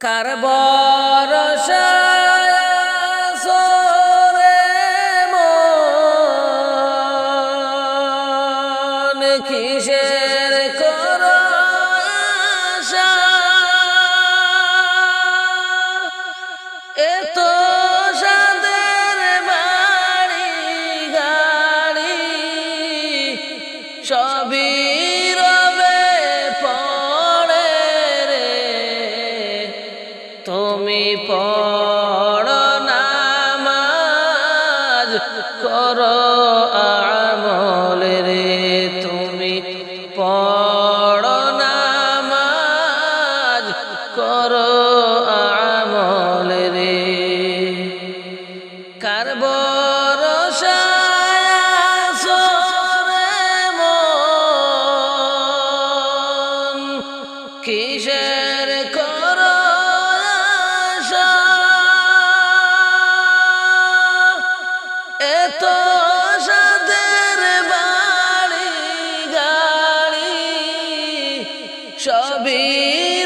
কার ভরসায় আসরে মন, কিসের করো আশা? এত সাদের বাড়ি গাড়ি সবই রবে পড়ে রে, তুমি পড়ো নামাজ করো আমল রে, তুমি পড়ো নামাজ করো আমল রে। কার ভরসায় আসরে মন, কিসের করো আশা? এত সাদের বাড়ি গাড়ি সবই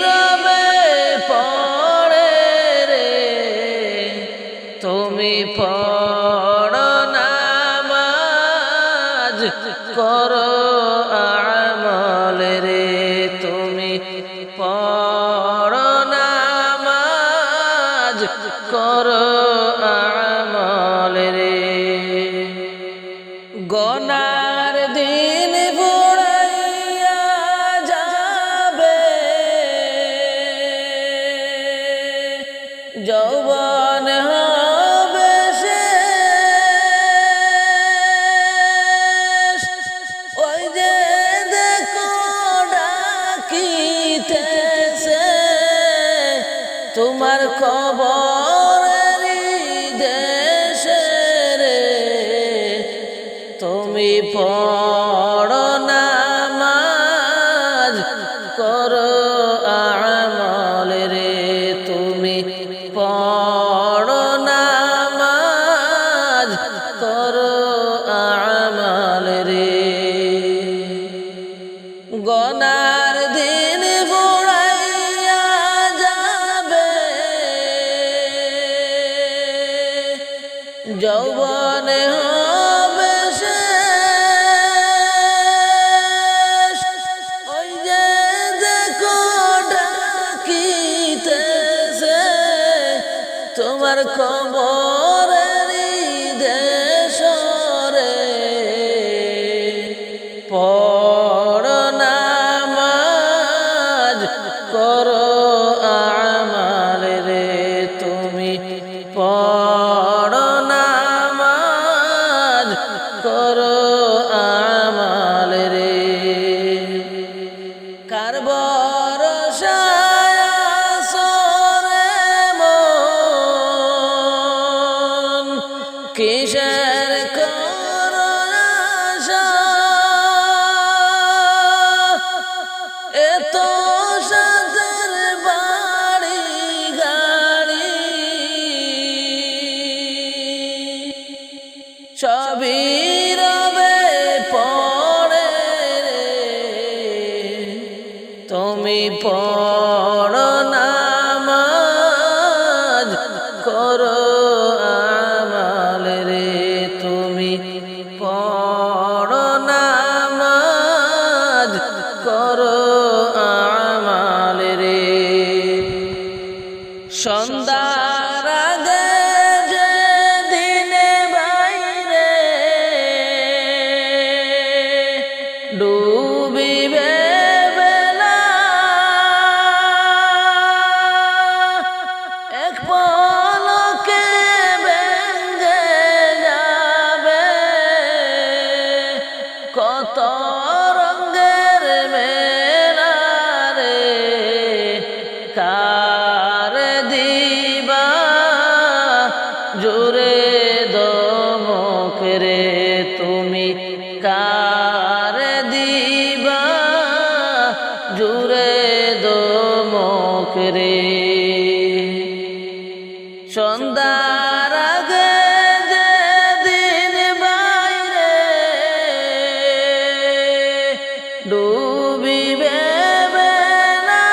রবে পড়ে রে, তুমি পড়ো নামাজ করো আমল রে, তুমি পড়ো নামাজ করো আমল রে। গনার দিন বুড়াইয়া যাবে, যৌবন হবে শেষ, ওই যে দেখো ডাকিতেছে তোমার কবরেরই দেশে রে, তুমি পড়ো নামাজ করো আমল রে, তুমি পড়ো নামাজ করো আমল রে। গনার দিন বুড়াইয়া যাবে, যৌবন হবে শেষ, ওই যে দেখো ডাকিতেছে তোমার কবরেরই দেশ রে, পড়ো নামাজ করো আমল রে, তুমি পড়ো নামাজ করো আমল রে। কার ভরসায় আসরে মন, কিসের করো আশা? এত সাদের বাড়ি গাড়ি সবই রবে পড়ে রে, তুমি পড়ো নামাজ করো আমল রে, তুমি পড়ো নামাজ করো আমল রে। সন্ধ্যার আগে যে দিনে বাইরে ডুবিবে বেলা, এক পলকে ভেঙে যাবে কত রঙের মেলা রে, কার দিবা জোরে দমক রে, তুমি কার দিবা জোরে দমক রে। সন্ধ্যার আগে যে দিন বাইরে ডুবিবে বেলা,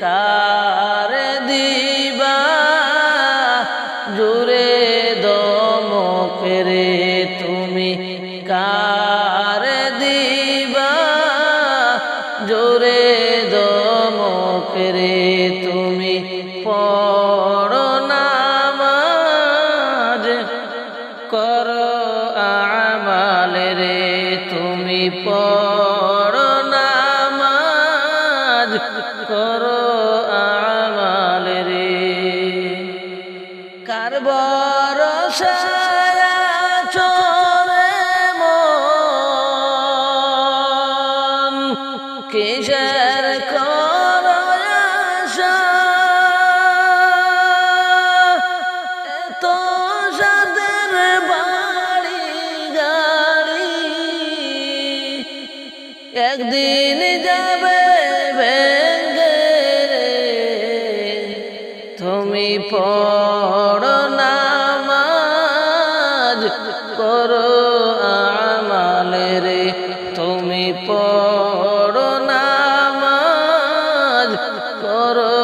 কারে দিবা জোরে দমক রে তুমি কারে দিবা জোরে দমক রে তুমি পড়ো নামাজ করো আমাল রে তুমি পড়ো নামাজ করো আমাল রে কার ভরসায় আছো রে মন কিসের করো আশা এত সাদের বাড়ি গাড়ি একদিন যাবে ভেঙ্গে রে তুমি পড়ো নামাজ করো আমাল রে তুমি পড়ো নামাজ করো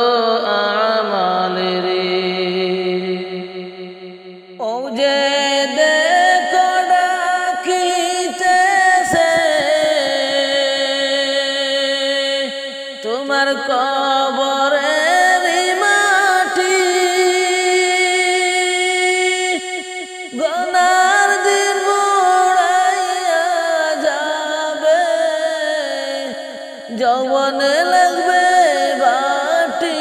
আমাল রে ও যে দেখো ডাকিতেছে তোমার কবরের মাটি গনার দিন বুড়াইয়া যাবে যৌবন লাগবে বাটি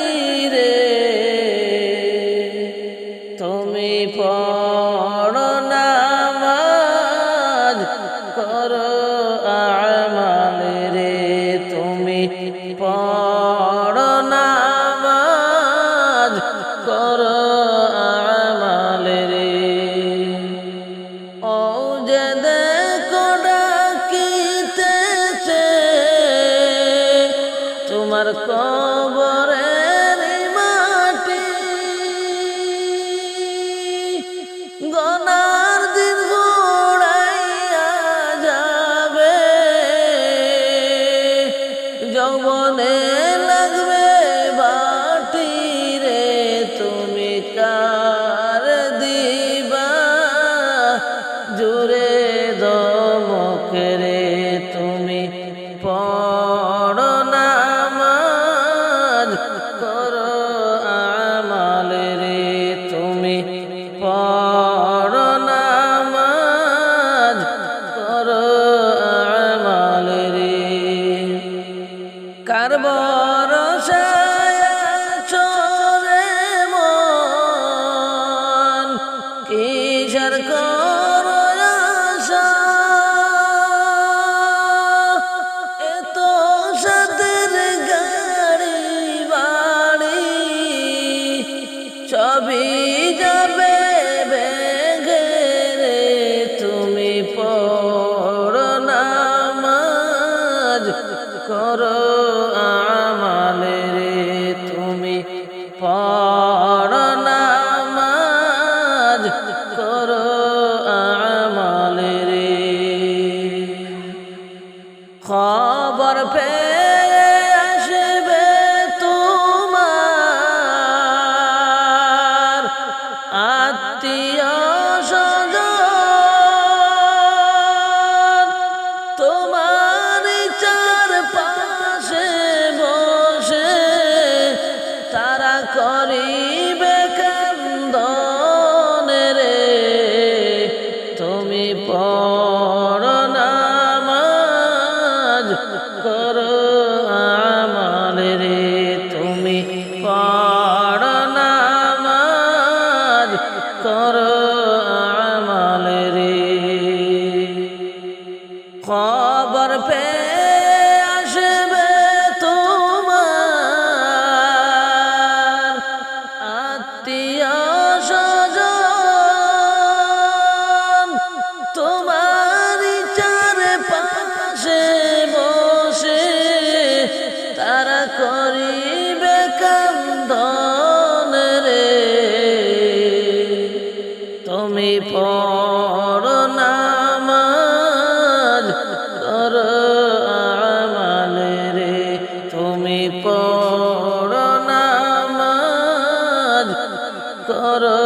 করো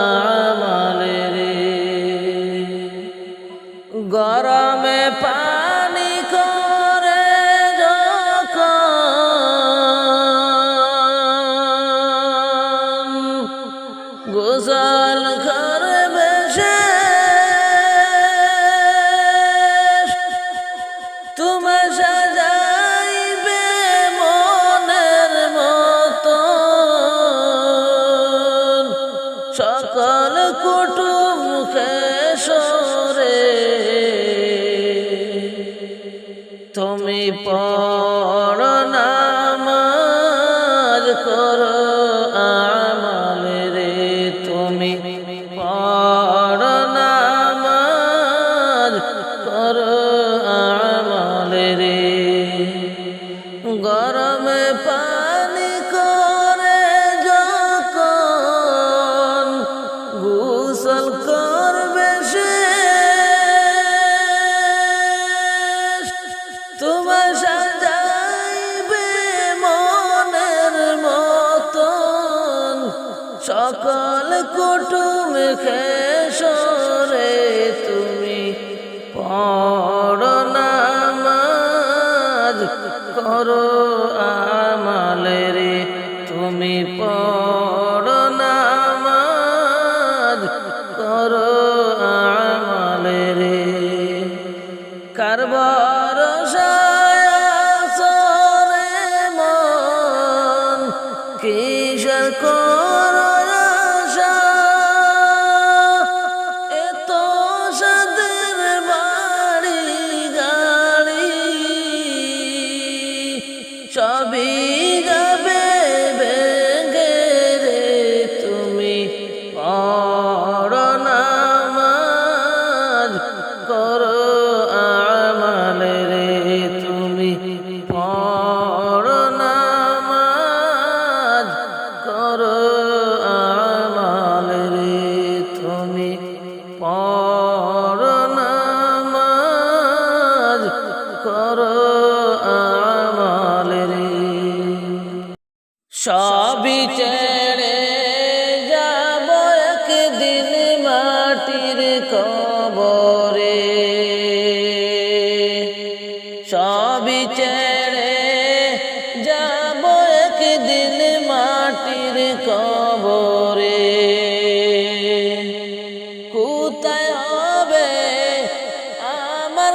আমালেরে গরমে পানি করে যখন গোসল করবে তুমি সাজাইবে মনের মতন সকল কুটুম খেসরে তুমি পড়ো নামাজ করো আমালেরে তুমি পড়ো নামাজ করো আমালেরে গরমে পানি করে যখন গোসল করবে তোমার সাজাইবে মনের মতন সকল কুটুম খেসরে তুমি পড়ো নামাজ করো আমালেরে তুমি পড়ো নামাজ করো আমালেরে কারবার কিসের করো আশা এত সাদের বাড়ি গাড়ি সবই যাবে ভেঙে রে তুমি পড়ো নামাজ করো আমালেরে তুমি পড়ো নামাজ করো আমালেরে তুমি পড়ো নামাজ করো আমালেরে সবই ছেড়ে যাব একদিন মাটির কবরে সবই ছেড়ে যাব একদিন মাটির কবরে কোথায় হবে আমার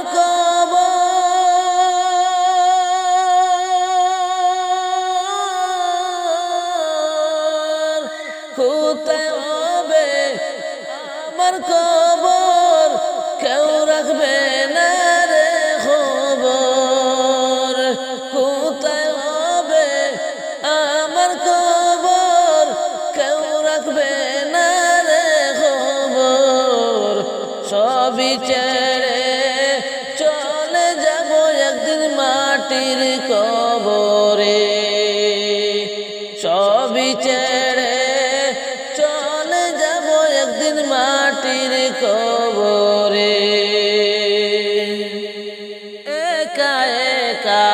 কবর কোথায় হবে আমার কবর কেউ রাখবে না রে খবর কোথায় হবে আমার কবর কেউ রাখবে না রে খবর সবই ছেড়ে চলে যাব একদিন মাটির কবরে সবই ছেড়ে চলে যাব একদিন মাটির কবরে একা একা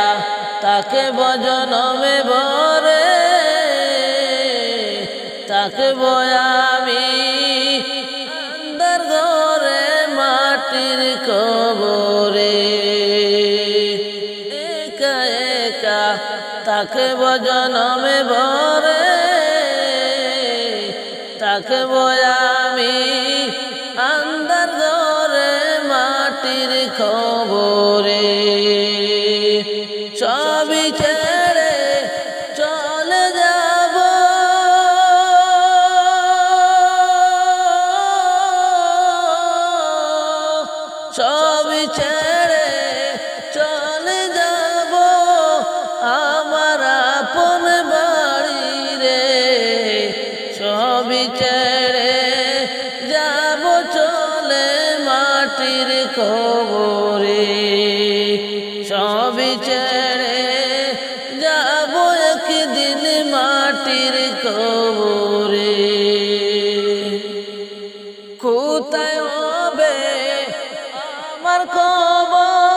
তাকে বজনমে ভরে তাকে বয়ামি আন্দার ঘরে মাটির কবরে একা একা তাকে বজনমে ভরে তাকে বয়ামি আন্দার ঘরে মাটির কবরে সবই ছেড়ে চলে যাব সবই ছেড়ে চলে যাব আমার আপন বাড়ি রে সবই ছেড়ে যাব চলে মাটির কবরে সবই ছেড়ে যাব একদিন মাটির কবরে কোথায় হবে আমার কবর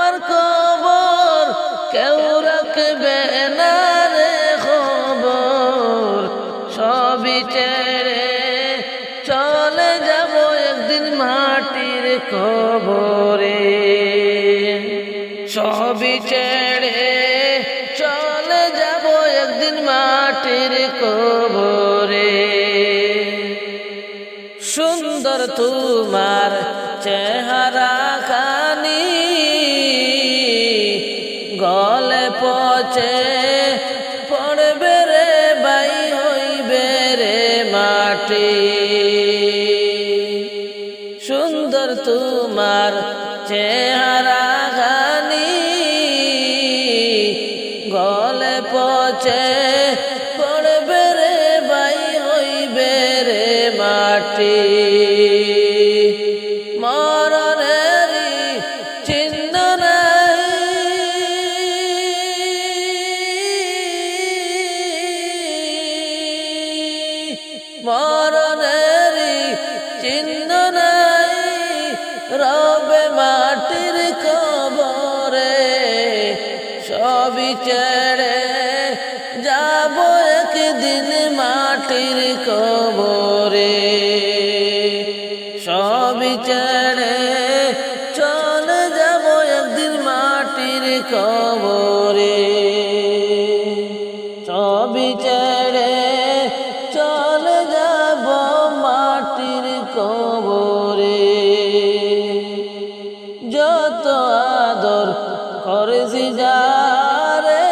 আমার কবর কেউ রাখবে না রে খবর, সবই ছেড়ে চলে যাব একদিন মাটির কবরে। সবই ছেড়ে চলে যাব একদিন মাটির কবরে। সুন্দর তোমার চেহারা খানি গলে পচে পড়বে রে বাই হইবে রে মাটি। সুন্দর তোমার চেহারা খানি গলে পচে পড়বে রে বাই হইবে রে মাটি। মরণেরই চিহ্ন নাই, মরণেরই চিহ্ন নাই, রবে মাটির কবরে। সবই ছেড়ে যাব একদিন মাটির কবরে। সবই ছেড়ে চলে যাব একদিন মাটির কবরে। সবই ছেড়ে চলে যাব মাটির কবরে। যত আদর করেছি যারে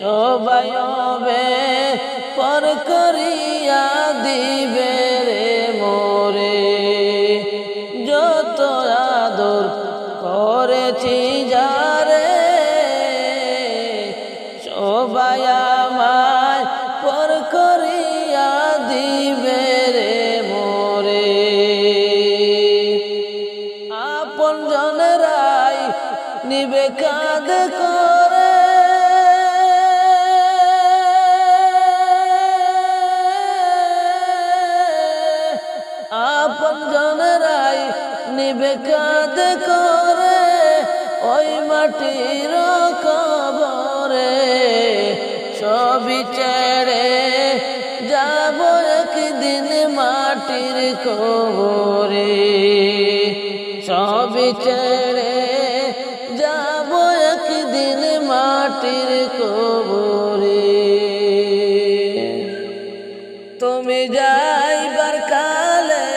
সবাই হবে পর করিয়া দিবে রে মোরে। যত আদর করেছি যারে সবাই আমায় পর করিয়া দিবে রে মোরে। আপন জনেরাই নিবে কাঁদ করে, আপন জনেরাই নিবে কাঁদ করে ওই মাটির কবরে। সবই ছেড়ে যাব একদিন মাটির কবরে। সবই ছেড়ে যাব একদিন মাটির কবরে। তুমি যাইবার কালে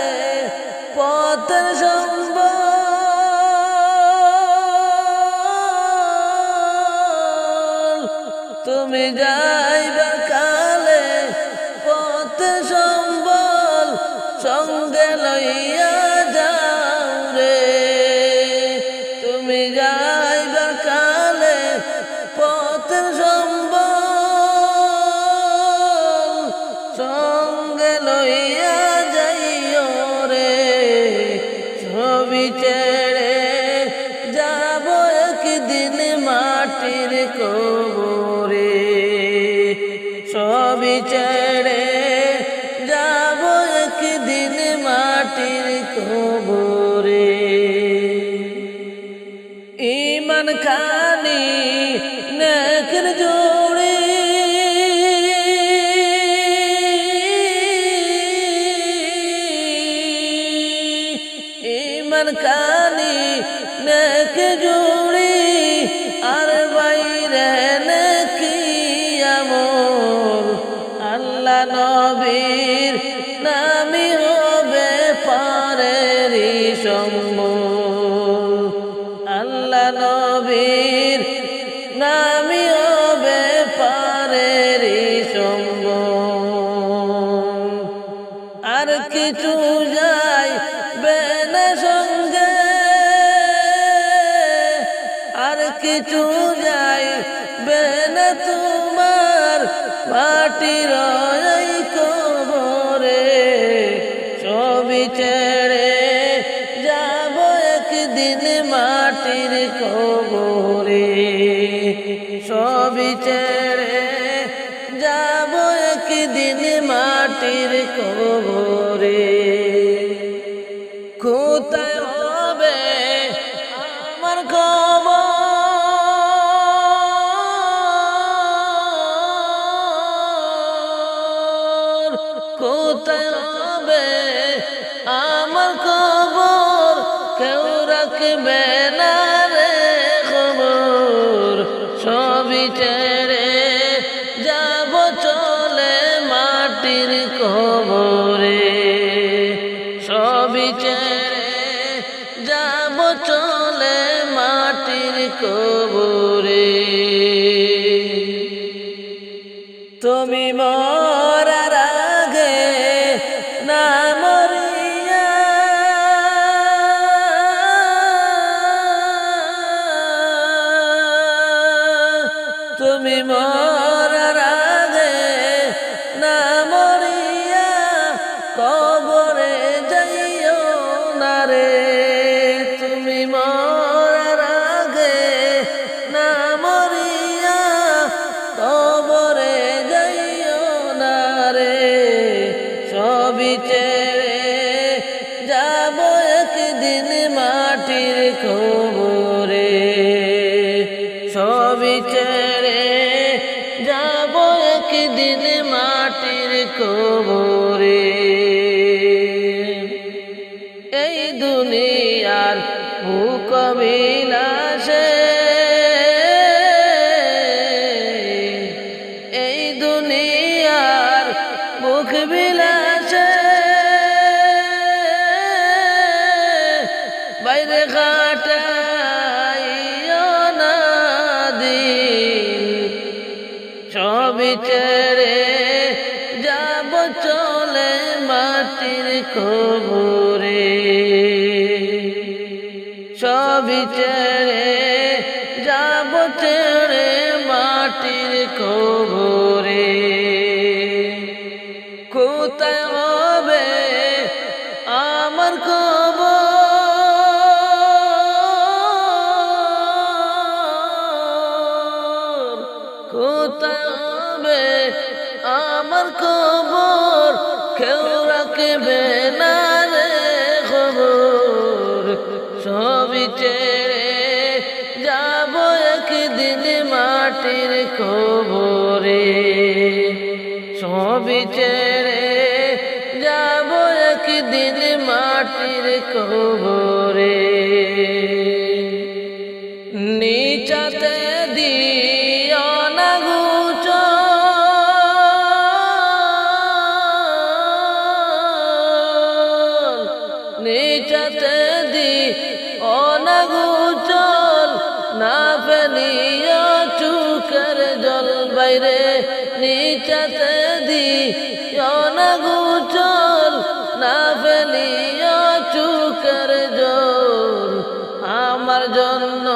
পথের সম্বল, তুমি যাইবার কালে পথের সম্বল সঙ্গে লইয়া যাও রে। তুমি যাইবার কালে পথের সম্বল সঙ্গে লইয়া যাইও রে। সবই ছেড়ে যাব একদিন মাটির কবরে। সবই ছেড়ে যাব একদিন মাটির কবরে। ঈমান খানি নেকের জোড়ে, ঈমান খানি নেকে জুড়ি আর বাইরে নেকি আমল। আল্লাহ নবীর নামি হবে পারেরি সম্বল। আল্লাহ নবীর নামি হবে পারেরি সম্বল। আর কিছু যাই বেনা সঙ্গে, আর কিছু যাই বেনা তোমার মাটির এই কবরে। সবই ছেড়ে যাব একদিন মাটির কবরে। সবই ছেড়ে যাব একদিন মাটির কবরে। কোথায় হবে কোথায় হবে আমার কবর, কেউ রাখবে না রে খবর। সবই ছেড়ে যাব চলে মাটির কবরে, সবই ছেড়ে যাব চলে মাটির কবরে। তুমি মরার আগে না মরিয়া তুমি মরার আগে না মরিয়া কবরে যাইও না রে। তুমি মরার আগে না মরিয়া কবরে যাইও না রে। সবই ছেড়ে যাব একদিন মাটির কবরে, সবই ছেড়ে যাব একদিন মাটির কবরে। এই দুনিয়ার বুক বিলাসে, এই দুনিয়ার বুক বিলাসে বাইরে কাটাইও না দিন। সবই ছেড়ে যাব চলে মাটির কবরে, সবই ছেড়ে যাব ছেড়ে মাটির কবরে। কোথায় হবে আমার কবর, কোথায় হবে আমার কবর, কেউ রাখবে না রে খবর। সবই ছেড়ে যাব একদিন মাটির কবরে, সবই ছেড়ে যাব একদিন মাটির কবরে। নিচাতে দিও না গোচর, নিচাতে দিও না গোচর, না ফেলিও চোখের জল বাইরে। নিচাতে দিও না গোচর, না ফেলিও চোখের জল। আমার জন্য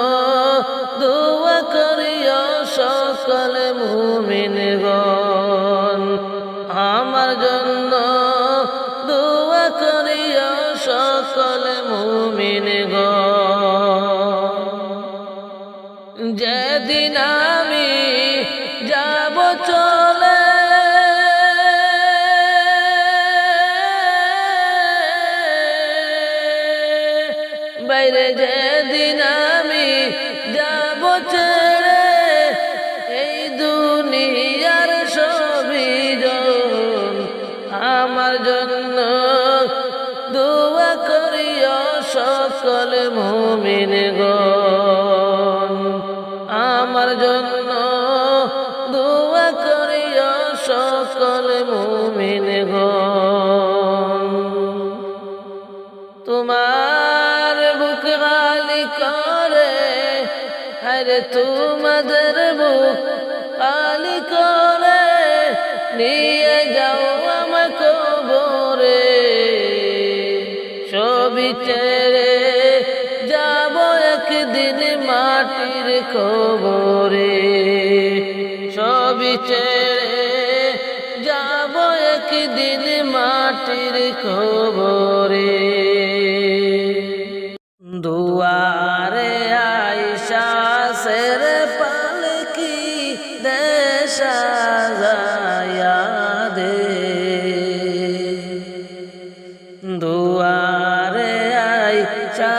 দোয়া করিও সকল মুমিনগণ, আমার জন্য দোয়া করিও সকল মুমিনগণ। যেদিন আমি যাব চলে বাইরে, যেদিন আমি যাব ছেড়ে এই দুনিয়ার সবই জন। আমার জন্য দোয়া করিও সকল মুমিনগণ, আমার জন্য দোয়া করিও সকল মুমিনগণ। তোমার বুক খালি করে, আরে তোমাদের বুক খালি করে নিয়ে যাও আমার কবরে। সবই ছেড়ে যাব একদিন মাটির কবরে, সবই ছেড়ে যাব একদিন মাটির কবরে। দুয়ারে আইসা সের পালকি দেশা গায়া দে, দুয়ারে আইসা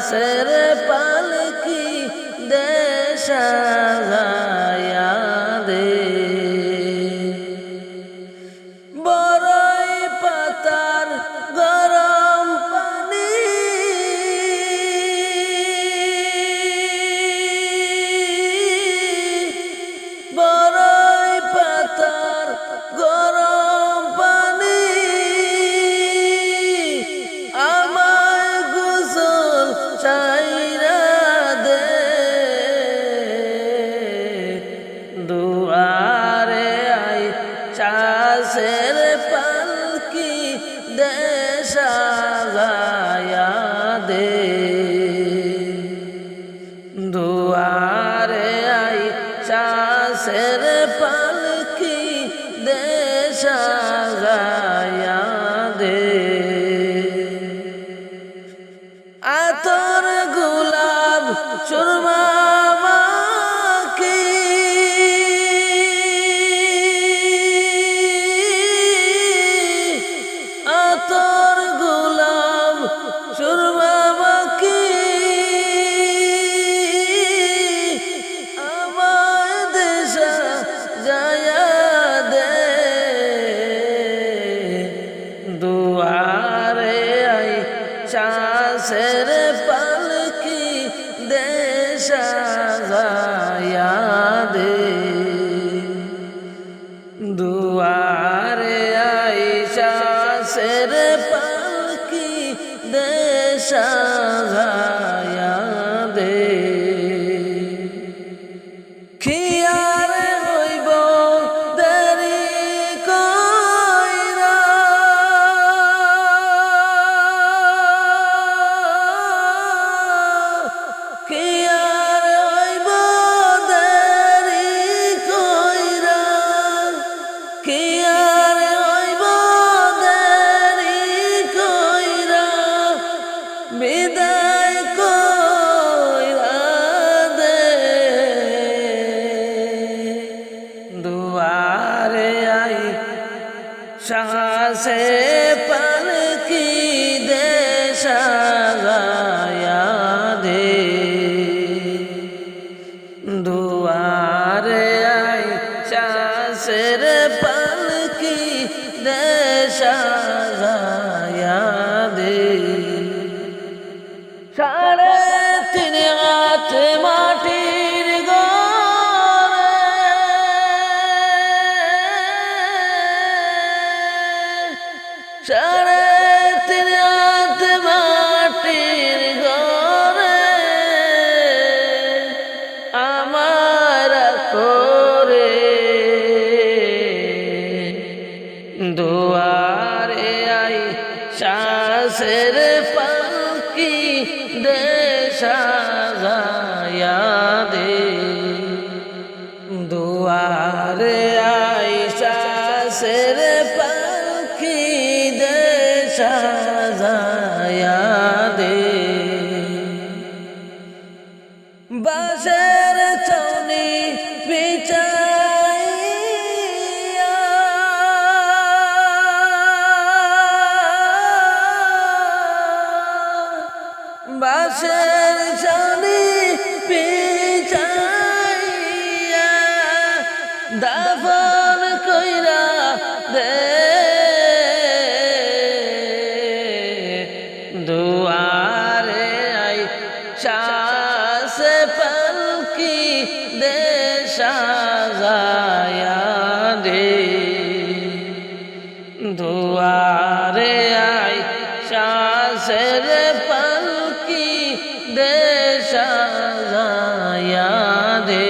সের পালকি দেশা গায়া দে। বড়ই পাত দেশ আগায়া দে দুয়ারে আইসা শের পালকি দেশ আগায়া দে আতর গোলাপ সুরমা মাখি আতর গোলাপ সুরমা মাখি আমার দেশা গায়া দে দুয়ারে আইসা শের পালকি দেশ আগায়া দে দুয়ারে আইসা শের পালকি দেশ আগায়া দে খিয়ারে হইব দেরি কইরা খিয়ারে হইব দেরি কইরা খিয়ারে হইব দেরি কইরা বিদায় কইরা দে দুয়ারে আইসা পালকি দেশ আগায়া দে দুয়ারে আইসা শের পালকি দেশ আগায়া দে সাড়ে তিন হাত মাটির ঘরে সাড়ে তিন হাত মাটির ঘরে আমার করে দুয়ারে আইসা শের পালকি দেশ আগায়া দে দুয়ারে আইসা শের পালকি দেশ আগায়া দে বাঁশের চৌনি বিছাইয়া বাঁশের চৌনি বিছাইয়া দাফন কইরা দে দুয়ারে আইসা সে পালকি দেশ আগায়া দে দুয়ারে আইসা শের পালকি দেশ আগায়া দে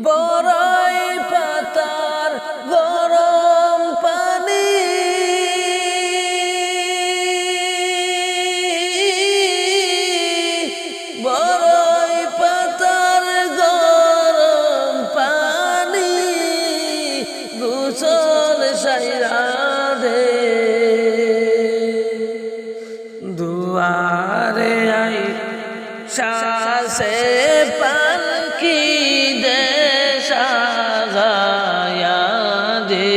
বড়ই পাতার গরম পানি বড়ই পাতার গরম পানি গোসল সাইরা দে দুয়ারে আইসা সে পালকি দেশ আগায়া দে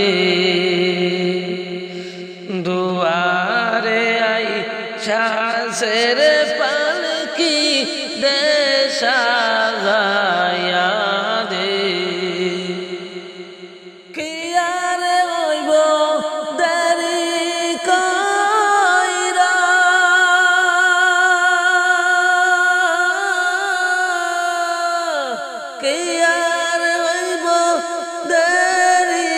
দুয়ারে আইসা শের পালকি দেশ আগায়া দে কি আর হইব দেরি কইরা কি আর হইব দেরি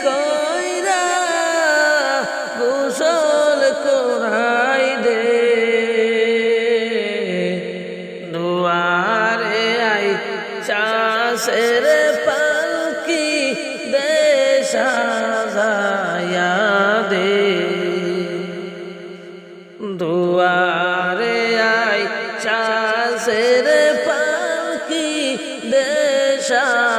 কইরা গোসল করাই দে রে দুয়ারে আই চাষের পাখি দেশা